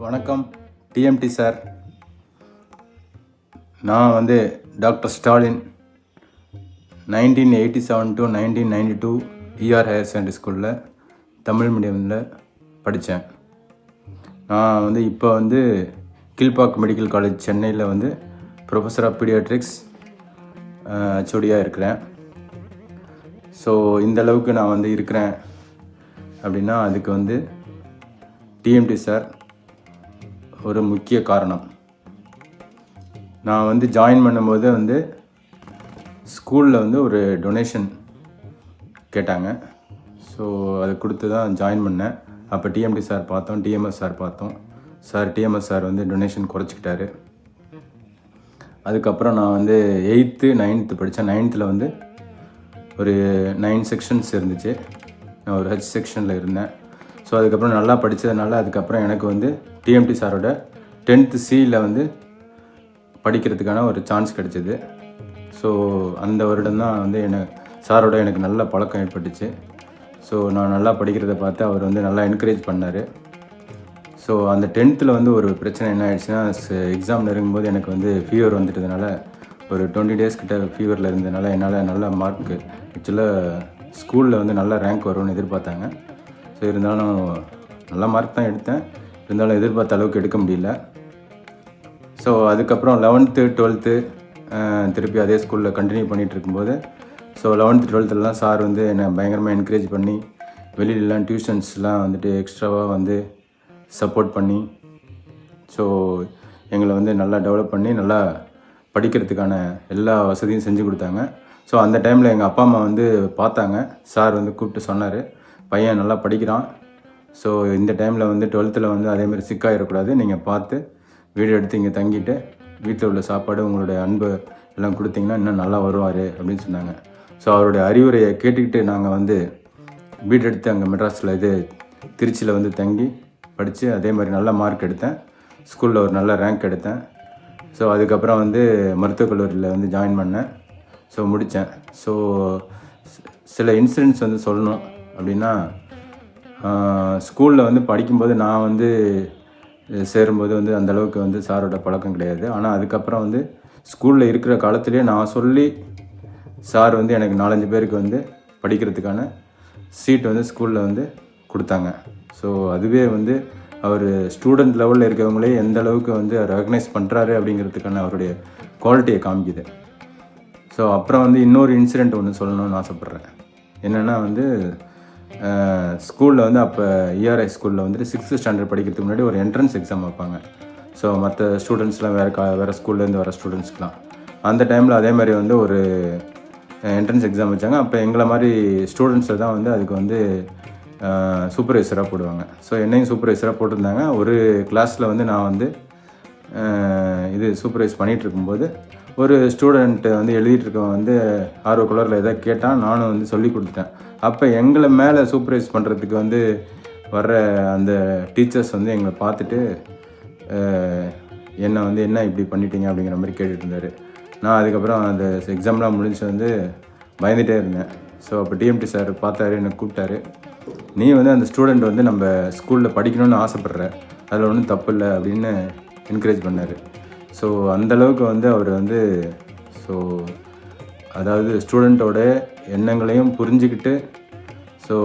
வணக்கம் TMT sir. நான் வந்து doctor Stalin 1987 to 1992 higher secondary ஸ்கூலில் தமிழ் மீடியமில் படித்தேன். நான் வந்து இப்போ வந்து கீழ்பாக் மெடிக்கல் காலேஜ் சென்னையில் வந்து ப்ரொஃபஸர் ஆஃப் பீடியாட்ரிக்ஸ் ஹெச்ஓடியாக இருக்கிறேன். ஸோ இந்த அளவுக்கு நான் வந்து இருக்கிறேன் அப்படின்னா அதுக்கு வந்து டிஎம்டி சார் ஒரு முக்கிய காரணம். நான் வந்து ஜாயின் பண்ணும்போது வந்து ஸ்கூலில் வந்து ஒரு டொனேஷன் கேட்டாங்க. ஸோ அது கொடுத்து தான் ஜாயின் பண்ணேன். அப்போ டிஎம்டி சார் பார்த்தோம், டிஎம்எஸ் சார் பார்த்தோம். டிஎம்எஸ் சார் வந்து டொனேஷன் குறைச்சிக்கிட்டாரு. அதுக்கப்புறம் நான் வந்து 8th 9th படித்தேன். 9th வந்து ஒரு 9 செக்ஷன்ஸ் இருந்துச்சு. நான் ஒரு ஹெச் செக்ஷனில் இருந்தேன். ஸோ அதுக்கப்புறம் நல்லா படித்ததுனால அதுக்கப்புறம் எனக்கு வந்து டிஎம்டி சாரோட 10th Cயில் வந்து படிக்கிறதுக்கான ஒரு சான்ஸ் கிடச்சிது. ஸோ அந்த வருடம் தான் வந்து சாரோட எனக்கு நல்ல பழக்கம் ஏற்பட்டுச்சு. ஸோ நான் நல்லா படிக்கிறத பார்த்து அவர் வந்து நல்லா என்கரேஜ் பண்ணார். ஸோ அந்த 10th வந்து ஒரு பிரச்சனை என்ன ஆயிடுச்சுன்னா, எக்ஸாம் நெருங்கும்போது எனக்கு வந்து ஃபீவர் வந்துட்டதுனால ஒரு 20 days கிட்ட ஃபீவரில் இருந்ததுனால என்னால் நல்ல மார்க்கு ஆக்சுவலாக ஸ்கூலில் வந்து நல்ல ரேங்க் வரும்னு எதிர்பார்த்தாங்க. ஸோ இருந்தாலும் நல்ல மார்க் தான் எடுத்தேன். இருந்தாலும் எதிர்பார்த்த அளவுக்கு எடுக்க முடியல. ஸோ அதுக்கப்புறம் 11th 12th திருப்பி அதே ஸ்கூலில் கண்டினியூ பண்ணிகிட்டு இருக்கும்போது ஸோ 11th 12thலாம் சார் வந்து என்னை பயங்கரமாக என்கரேஜ் பண்ணி வெளியிலலாம் டியூஷன்ஸ்லாம் வந்துட்டு எக்ஸ்ட்ராவாக வந்து சப்போர்ட் பண்ணி ஸோ எங்களை வந்து நல்லா டெவலப் பண்ணி நல்லா படிக்கிறதுக்கான எல்லா வசதியும் செஞ்சு கொடுத்தாங்க. ஸோ அந்த டைமில் எங்கள் அப்பா அம்மா வந்து பார்த்தாங்க. சார் வந்து கூப்பிட்டு சொன்னார், பையன் நல்லா படிக்கிறான். ஸோ இந்த டைமில் வந்து 12th வந்து அதேமாதிரி சிக்காயிடக்கூடாது, நீங்கள் பார்த்து வீடு எடுத்து இங்கே தங்கிட்டு வீட்டில் உள்ள சாப்பாடு உங்களுடைய அன்பு எல்லாம் கொடுத்தீங்கன்னா இன்னும் நல்லா வருவார் அப்படின்னு சொன்னாங்க. ஸோ அவருடைய அறிவுரையை கேட்டுக்கிட்டு நாங்கள் வந்து வீடு எடுத்து அங்கே மெட்ராஸில் திருச்சியில் வந்து தங்கி படித்து அதே மாதிரி நல்ல மார்க் எடுத்தேன். ஸ்கூலில் ஒரு நல்ல ரேங்க் எடுத்தேன். ஸோ அதுக்கப்புறம் வந்து மருத்துவக் கல்லூரியில் வந்து ஜாயின் பண்ணேன். ஸோ முடித்தேன். ஸோ சில இன்சிடென்ட்ஸ் வந்து சொல்லணும் அப்படின்னா, ஸ்கூலில் வந்து படிக்கும்போது நான் வந்து சேரும்போது வந்து அந்தளவுக்கு வந்து சாரோட பழக்கம் கிடையாது. ஆனால் அதுக்கப்புறம் வந்து ஸ்கூலில் இருக்கிற காலத்துலேயே நான் சொல்லி சார் வந்து எனக்கு 4-5 பேருக்கு வந்து படிக்கிறதுக்கான சீட் வந்து ஸ்கூலில் வந்து கொடுத்தாங்க. ஸோ அதுவே வந்து அவர் ஸ்டூடெண்ட் லெவலில் இருக்கிறவங்களே எந்த அளவுக்கு வந்து ரெகக்னைஸ் பண்ணுறாரு அப்படிங்கிறதுக்கான அவருடைய குவாலிட்டியை காமிக்குது. ஸோ அப்புறம் வந்து இன்னொரு இன்சிடெண்ட் ஒன்று சொல்லணும்னு ஆசைப்பட்றேன். என்னென்னா வந்து ஸ்கூலில் வந்து அப்போ இஆர்ஐ ஸ்கூலில் வந்துட்டு 6th ஸ்டாண்டர்ட் படிக்கிறதுக்கு முன்னாடி ஒரு என்ட்ரன்ஸ் எக்ஸாம் வைப்பாங்க. ஸோ மற்ற ஸ்டூடெண்ட்ஸ்லாம் வேறு ஸ்கூல்லேருந்து வர ஸ்டூடெண்ட்ஸ்க்கெலாம் அந்த டைமில் அதே மாதிரி வந்து ஒரு என்ட்ரன்ஸ் எக்ஸாம் வச்சாங்க. அப்போ எங்களை மாதிரி ஸ்டூடெண்ட்ஸை தான் வந்து அதுக்கு வந்து சூப்பர்வைசராக போடுவாங்க. ஸோ என்னையும் சூப்பர்வைசராக போட்டிருந்தாங்க. ஒரு கிளாஸில் வந்து நான் வந்து சூப்பர்வைஸ் பண்ணிகிட்டு இருக்கும்போது ஒரு ஸ்டூடெண்ட்டு வந்து எழுதிட்டுருக்கவன் வந்து ஆர்வக்குள்ளரில் எதாவது கேட்டால் நானும் வந்து சொல்லி கொடுத்துட்டேன். அப்போ எங்களை மேலே சூப்பர்வைஸ் பண்ணுறதுக்கு வந்து வர்ற அந்த டீச்சர்ஸ் வந்து எங்களை பார்த்துட்டு என்னை வந்து என்ன இப்படி பண்ணிட்டீங்க அப்படிங்கிற மாதிரி கேட்டுட்டு இருந்தார். நான் அதுக்கப்புறம் அந்த எக்ஸாம்லாம் முடிஞ்சு வந்து பயந்துகிட்டே இருந்தேன். ஸோ அப்போ டிஎம்டி சார் பார்த்தாரு, என்னை கூப்பிட்டாரு. நீ வந்து அந்த ஸ்டூடெண்ட் வந்து நம்ம ஸ்கூலில் படிக்கணும்னு ஆசைப்பட்ற, அதில் ஒன்றும் தப்பு இல்லை அப்படின்னு என்கரேஜ் பண்ணார். ஸோ அந்தளவுக்கு வந்து அவர் வந்து அதாவது ஸ்டூடெண்ட்டோட எண்ணங்களையும் புரிஞ்சுக்கிட்டு ஸோ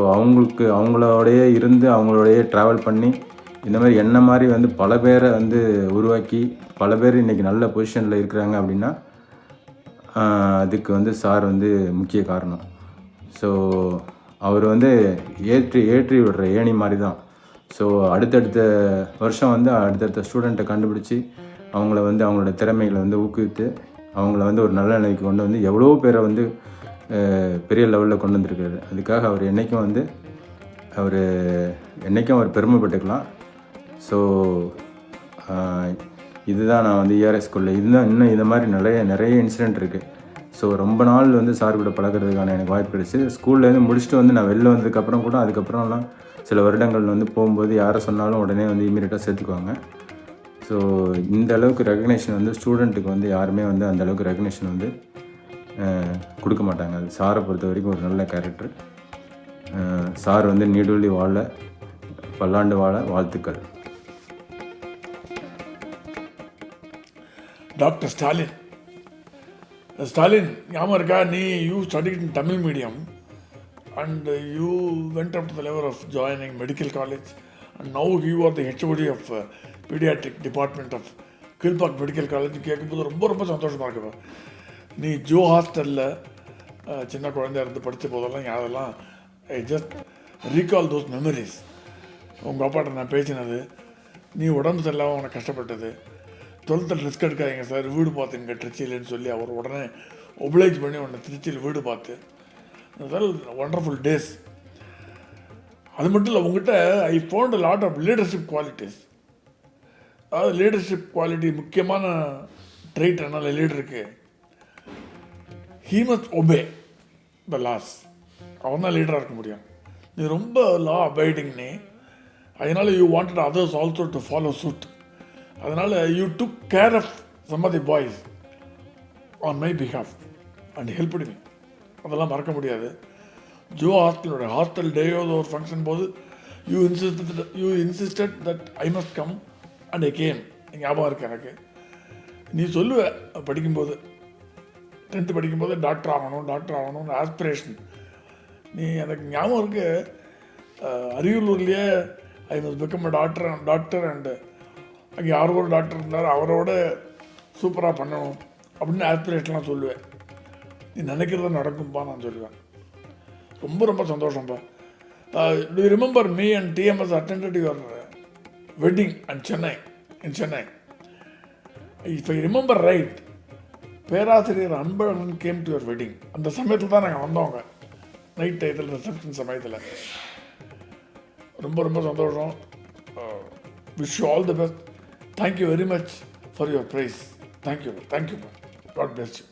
அவங்களோடையே இருந்து அவங்களோடையே ட்ராவல் பண்ணி இந்த மாதிரி என்ன மாதிரி வந்து பல பேரை வந்து உருவாக்கி பல பேர் இன்றைக்கி நல்ல பொசிஷனில் இருக்கிறாங்க அப்படின்னா அதுக்கு வந்து சார் வந்து முக்கிய காரணம். ஸோ அவர் வந்து ஏற்றி விடுற ஏணி மாதிரி தான். ஸோ அடுத்தடுத்த வருஷம் வந்து அடுத்தடுத்த ஸ்டூடெண்ட்டை கண்டுபிடிச்சி அவங்கள வந்து அவங்களோட திறமைகளை வந்து ஊக்குவித்து அவங்கள வந்து ஒரு நல்ல நிலைக்கு கொண்டு வந்து எவ்வளோ பேரை வந்து பெரிய லெவலில் கொண்டு வந்திருக்காரு. அதுக்காக அவர் என்றைக்கும் அவர் பெருமைப்பட்டுக்கலாம். ஸோ இதுதான் நான் வந்து இஆர்ஐ ஸ்கூலில் இன்னும் இது மாதிரி நிறைய இன்சிடெண்ட் இருக்குது. ஸோ ரொம்ப நாள் வந்து சார் கூட பழகிறதுக்கான எனக்கு வாய்ப்பு கிடைச்சி ஸ்கூல்லேருந்து முடிச்சுட்டு வந்து நான் வெளில வந்ததுக்கப்புறம் கூட அதுக்கப்புறம்லாம் சில வருடங்கள் வந்து போகும்போது யாரை சொன்னாலும் உடனே வந்து இமீடியட்டாக சேர்த்துக்குவாங்க. ஸோ இந்த அளவுக்கு ரெகக்னேஷன் வந்து ஸ்டூடெண்ட்டுக்கு வந்து யாருமே வந்து அந்தளவுக்கு ரெகக்னேஷன் வந்து கொடுக்க மாட்டாங்க. அது சாரை பொறுத்த வரைக்கும் ஒரு நல்ல கேரக்டர். சார் வந்து நீடூழி வாழ பல்லாண்டு வாழ வாழ்த்துக்கள். டாக்டர் ஸ்டாலின். ஸ்டாலின், ஞாபகம் இருக்கா? you studied in Tamil medium and you went up to the level of joining medical college, and now you are the HOD of pediatric department of Kilpauk medical college. கேட்கும்போது ரொம்ப ரொம்ப சந்தோஷமாக இருக்குப்பா. நீ ஜோ ஹாஸ்டலில் சின்ன குழந்தையா இருந்து படித்த போதெல்லாம் அதெல்லாம் I just recall those memories. உங்கள் அப்பாட்ட நான் பேசினது, நீ உடம்பு சரியில்லாமல் உனக்கு கஷ்டப்பட்டது, 12th ரிஸ்க் எடுக்காதீங்க சார், வீடு பார்த்துங்க திருச்சியிலன்னு சொல்லி அவர் உடனே ஒப்ளைஜ் பண்ணி உன்னை திருச்சியில் வீடு பார்த்து, ஒண்டர்ஃபுல் டேஸ். அது மட்டும் இல்லை, உங்கள்கிட்ட I found lot of leadership qualities. அதாவது லீடர்ஷிப் குவாலிட்டி முக்கியமான ட்ரைட் என்னால் லீடருக்கு, he must obey the laws. அவன் தான் லீடராக இருக்க முடியும். நீ ரொம்ப லா அபைடிங் நீ, அதனால் you wanted others also to follow suit. அதனால் you took care of some of the boys on my behalf and helped me. அதெல்லாம் மறக்க முடியாது. ஜோ ஹாஸ்டலோட ஹாஸ்டல் டேயோ ஒரு ஃபங்க்ஷன் போது you insisted that I must come and I came. ஞாபகம் இருக்கு எனக்கு. நீ சொல்லுவ படிக்கும்போது, 10th படிக்கும்போது டாக்டர் ஆகணும்னு ஆஸ்பிரேஷன். நீ எனக்கு ஞாபகம் இருக்கு, அரியலூர்லேயே I must become doctor and அங்கே யாரோ ஒரு டாக்டர் இருந்தார், அவரோட சூப்பராக பண்ணணும் அப்படின்னு ஆஸ்பிரேஷன்லாம் சொல்லுவேன். நீ நினைக்கிறத நடக்கும்பா நான் சொல்லுவேன். ரொம்ப ரொம்ப சந்தோஷம்ப்பா. Do you remember me and TMS attended your wedding in Chennai. If I remember right, பேராசிரியர் Anbazhagan came to your wedding. அந்த சமயத்தில் தான் நாங்கள் வந்தோங்க, நைட் டயத்தில் ரிசப்ஷன் சமயத்தில். ரொம்ப ரொம்ப சந்தோஷம். Wish you all the best. Thank you very much for your praise. Thank you. God bless you.